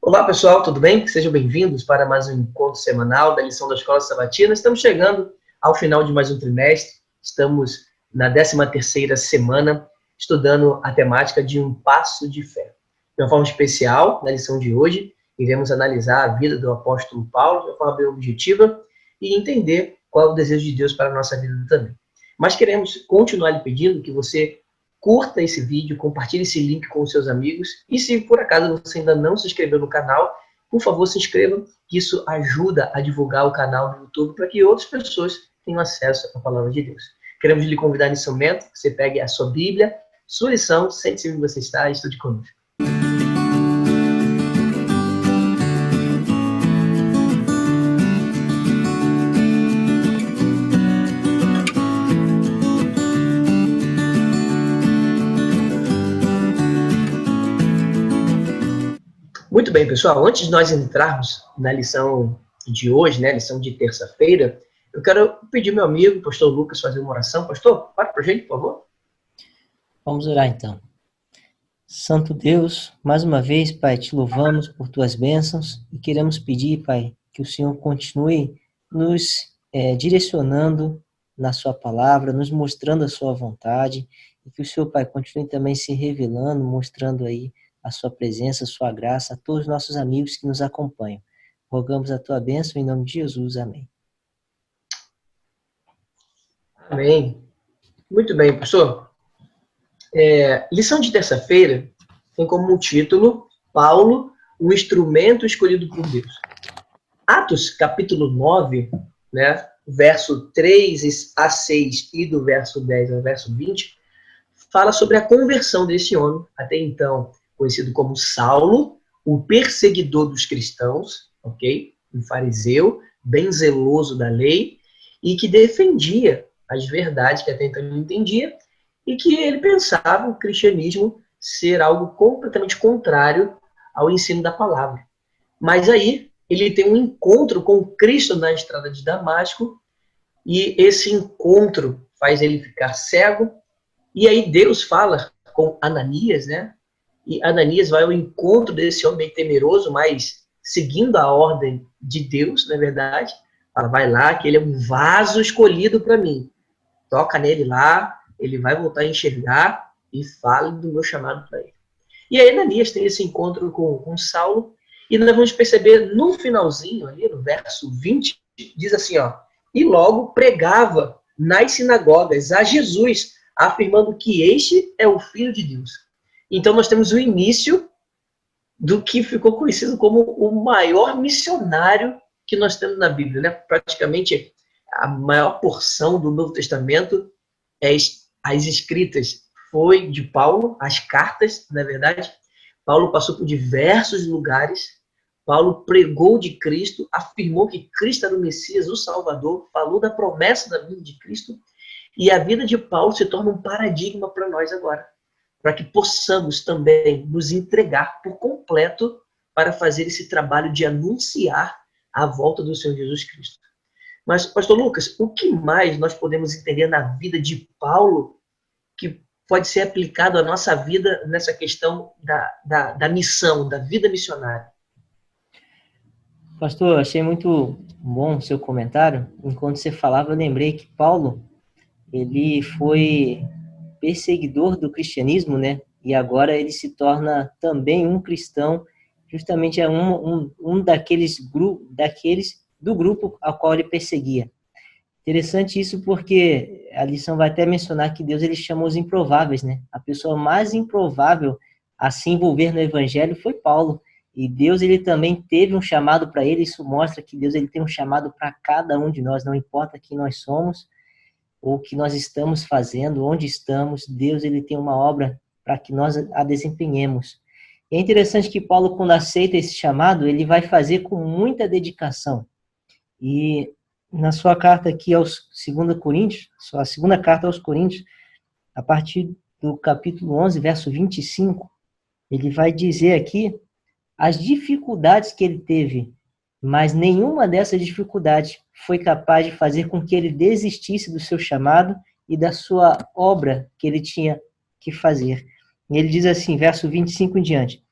Olá pessoal, tudo bem? Sejam bem-vindos para mais um encontro semanal da lição da Escola Sabatina. Estamos chegando ao final de mais um trimestre, estamos na 13ª semana, estudando a temática de um passo de fé. De uma forma especial, na lição de hoje, iremos analisar a vida do apóstolo Paulo de uma forma bem objetiva e entender qual é o desejo de Deus para a nossa vida também. Mas queremos continuar lhe pedindo que você curta esse vídeo, compartilhe esse link com os seus amigos e se por acaso você ainda não se inscreveu no canal, por favor se inscreva, que isso ajuda a divulgar o canal no YouTube para que outras pessoas tenham acesso à palavra de Deus. Queremos lhe convidar nesse momento que você pegue a sua Bíblia, sua lição, sente-se onde você está e estude conosco. Muito bem, pessoal. Antes de nós entrarmos na lição de hoje, né, lição de terça-feira, eu quero pedir ao meu amigo, pastor Lucas, fazer uma oração. Pastor, para a gente, por favor. Vamos orar então. Santo Deus, mais uma vez, Pai, te louvamos por tuas bênçãos e queremos pedir, Pai, que o Senhor continue nos direcionando na sua palavra, nos mostrando a sua vontade e que o Senhor, Pai, continue também se revelando, mostrando aí a sua presença, a sua graça a todos os nossos amigos que nos acompanham. Rogamos a tua bênção em nome de Jesus. Amém. Amém. Muito bem, pastor. Lição de terça-feira tem como título Paulo, o instrumento escolhido por Deus. Atos, capítulo 9, né, verso 3 a 6 e do verso 10 ao verso 20, fala sobre a conversão desse homem, até então conhecido como Saulo, o perseguidor dos cristãos, ok? Um fariseu, bem zeloso da lei, e que defendia as verdades que até então ele entendia, e que ele pensava o cristianismo ser algo completamente contrário ao ensino da palavra. Mas aí ele tem um encontro com Cristo na estrada de Damasco, e esse encontro faz ele ficar cego, e aí Deus fala com Ananias, né? E Ananias vai ao encontro desse homem temeroso, mas seguindo a ordem de Deus, na verdade. Fala, vai lá, que ele é um vaso escolhido para mim. Toca nele lá, ele vai voltar a enxergar e fale do meu chamado para ele. E aí Ananias tem esse encontro com Saulo, e nós vamos perceber no finalzinho, ali no verso 20, diz assim, ó, e logo pregava nas sinagogas a Jesus, afirmando que este é o Filho de Deus. Então nós temos o início do que ficou conhecido como o maior missionário que nós temos na Bíblia, né? Praticamente a maior porção do Novo Testamento, as escritas, foi de Paulo, as cartas, na verdade. Paulo passou por diversos lugares, Paulo pregou de Cristo, afirmou que Cristo era o Messias, o Salvador, falou da promessa da vinda de Cristo, e a vida de Paulo se torna um paradigma para nós agora, para que possamos também nos entregar por completo para fazer esse trabalho de anunciar a volta do Senhor Jesus Cristo. Mas, pastor Lucas, o que mais nós podemos entender na vida de Paulo que pode ser aplicado à nossa vida nessa questão da missão, da vida missionária? Pastor, achei muito bom o seu comentário. Enquanto você falava, eu lembrei que Paulo, ele foi perseguidor do cristianismo, né? E agora ele se torna também um cristão, justamente é um daqueles do grupo ao qual ele perseguia. Interessante isso porque a lição vai até mencionar que Deus ele chama os improváveis, né? A pessoa mais improvável a se envolver no evangelho foi Paulo. E Deus ele também teve um chamado para ele. Isso mostra que Deus ele tem um chamado para cada um de nós, não importa quem nós somos ou o que nós estamos fazendo, onde estamos, Deus ele tem uma obra para que nós a desempenhemos. E é interessante que Paulo, quando aceita esse chamado, ele vai fazer com muita dedicação. E na sua carta aqui aos 2 Coríntios, a segunda carta aos Coríntios, a partir do capítulo 11, verso 25, ele vai dizer aqui as dificuldades que ele teve, mas nenhuma dessas dificuldades foi capaz de fazer com que ele desistisse do seu chamado e da sua obra que ele tinha que fazer. E ele diz assim, verso 25 em diante,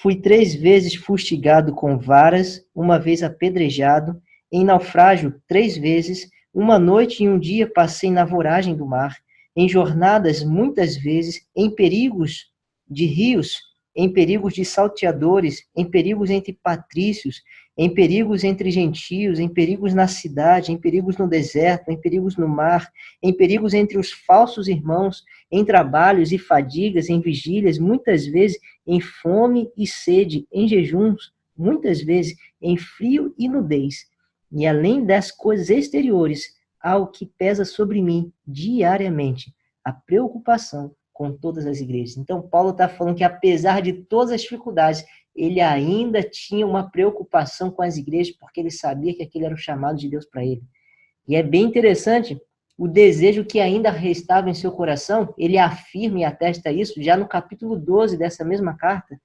Fui 3 vezes fustigado com varas, 1 vez apedrejado, em naufrágio 3 vezes, 1 noite e 1 dia passei na voragem do mar, em jornadas muitas vezes, em perigos de rios, em perigos de salteadores, em perigos entre patrícios, em perigos entre gentios, em perigos na cidade, em perigos no deserto, em perigos no mar, em perigos entre os falsos irmãos, em trabalhos e fadigas, em vigílias, muitas vezes em fome e sede, em jejuns, muitas vezes em frio e nudez. E além das coisas exteriores, há o que pesa sobre mim diariamente, a preocupação com todas as igrejas. Então, Paulo está falando que apesar de todas as dificuldades, ele ainda tinha uma preocupação com as igrejas, porque ele sabia que aquele era o chamado de Deus para ele. E é bem interessante o desejo que ainda restava em seu coração, ele afirma e atesta isso já no capítulo 12 dessa mesma carta,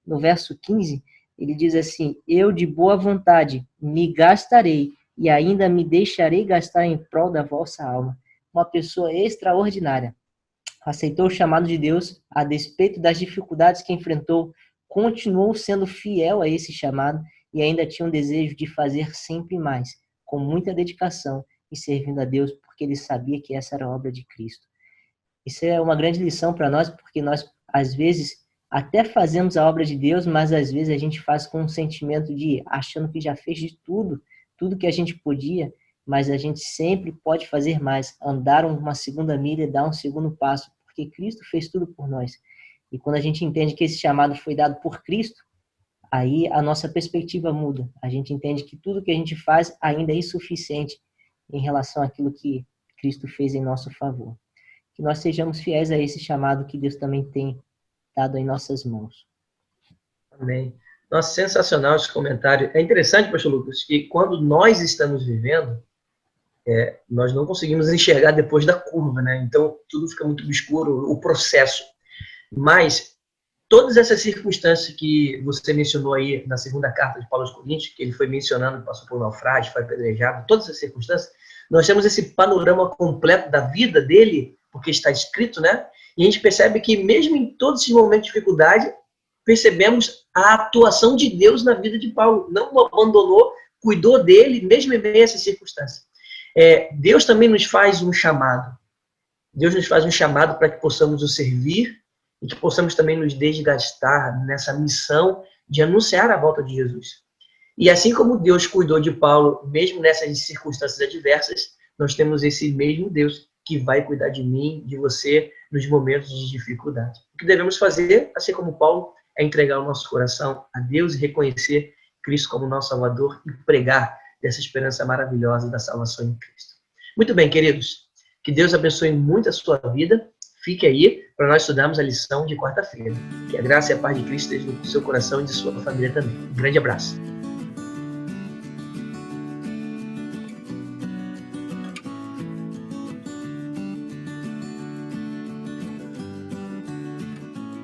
no verso 15, ele diz assim: eu de boa vontade me gastarei e ainda me deixarei gastar em prol da vossa alma. Uma pessoa extraordinária. Aceitou o chamado de Deus, a despeito das dificuldades que enfrentou, continuou sendo fiel a esse chamado e ainda tinha um desejo de fazer sempre mais, com muita dedicação e servindo a Deus, porque ele sabia que essa era a obra de Cristo. Isso é uma grande lição para nós, porque nós, às vezes, até fazemos a obra de Deus, mas às vezes a gente faz com um sentimento de achando que já fez de tudo que a gente podia, mas a gente sempre pode fazer mais, andar uma segunda milha, dar um segundo passo, porque Cristo fez tudo por nós. E quando a gente entende que esse chamado foi dado por Cristo, aí a nossa perspectiva muda. A gente entende que tudo que a gente faz ainda é insuficiente em relação àquilo que Cristo fez em nosso favor. Que nós sejamos fiéis a esse chamado que Deus também tem dado em nossas mãos. Amém. Nossa, sensacional esse comentário. É interessante, pastor Lucas, que quando nós estamos vivendo, nós não conseguimos enxergar depois da curva, né? Então, tudo fica muito obscuro, o processo. Mas todas essas circunstâncias que você mencionou aí na segunda carta de Paulo aos Coríntios, que ele foi mencionando, passou por naufrágio, foi apedrejado, todas essas circunstâncias, nós temos esse panorama completo da vida dele, porque está escrito, né? E a gente percebe que mesmo em todos esses momentos de dificuldade, percebemos a atuação de Deus na vida de Paulo. Não o abandonou, cuidou dele, mesmo em meio a essas circunstâncias. Deus também nos faz um chamado. Deus nos faz um chamado para que possamos o servir e que possamos também nos desgastar nessa missão de anunciar a volta de Jesus. E assim como Deus cuidou de Paulo, mesmo nessas circunstâncias adversas, nós temos esse mesmo Deus que vai cuidar de mim, de você, nos momentos de dificuldade. O que devemos fazer, assim como Paulo, é entregar o nosso coração a Deus e reconhecer Cristo como nosso Salvador e pregar dessa esperança maravilhosa da salvação em Cristo. Muito bem, queridos. Que Deus abençoe muito a sua vida. Fique aí para nós estudarmos a lição de quarta-feira. Que a graça e a paz de Cristo estejam no seu coração e de sua família também. Um grande abraço.